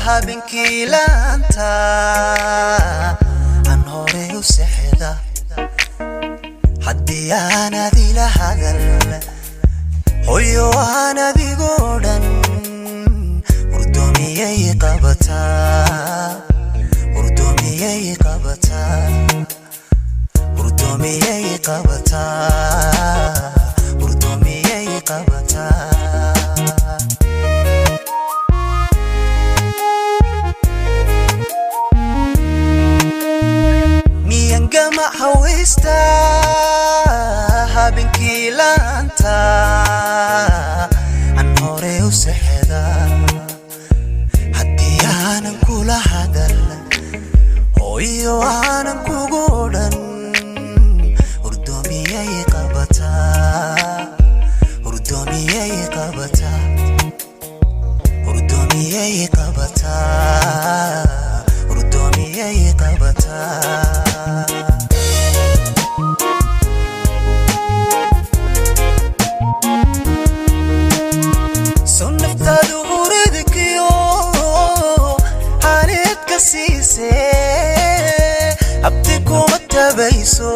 habeenkii laanta aan hore u seexda haddii aan adila hadal hooyo aan adigoo dhan hurdoomiyay qabataa hurdoomiyay qabataa hurdoomiyay qabataa hurdoomiyay qabataa gama hawista habeenkii laanta aan hore u seexda haddii aanan kula hadal hooyo aanan kugu dhan hurdoomiyay qabataa hurdoomiyay qabataa hurdoomiyay qabataa hurdoomiyay qabataa abdi kuma tabayso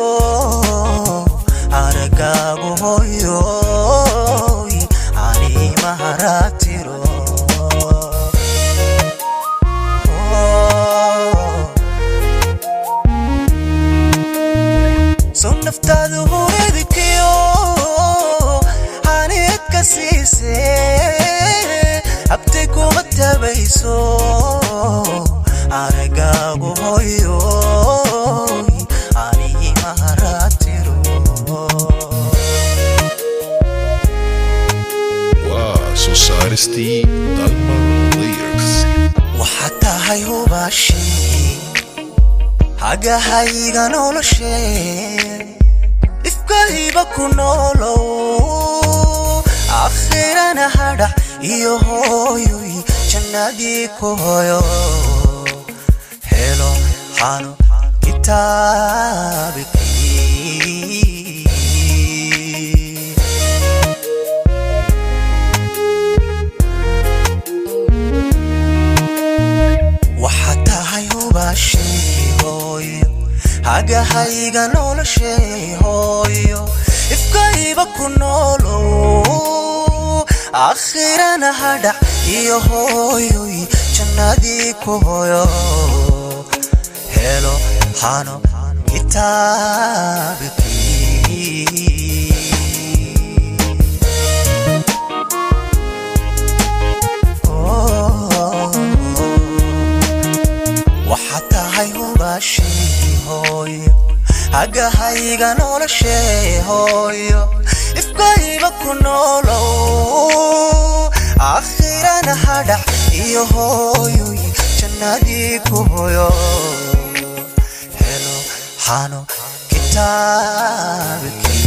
aragaagu hooyo ani maharatiro son naftaadu huridkiyo hanid ka siise abdi kuma tabayso aragaagu hooyo ani maharatiro Society Dalmar Lyrics waxaad tahay hubaashii hagahayga noloshee ifkayba ku noolow akhirana hadhac iyo hooyoy jannadii ku hooyo helo hano kitaabkii waxaad tahay hubaashii hooyo hagahayga noloshee hooyo ifkayba ku noolow akhirana hadhac iyo hooyoy jannadii ku hooyo helo hano kitaabkii waxaad tahay hubaashii hooyo hagahayga noloshee hooyo ifkayba ku noolow akhirana hadhac iyo hooyoy jannadii ku hooyo helo hano kitaabkii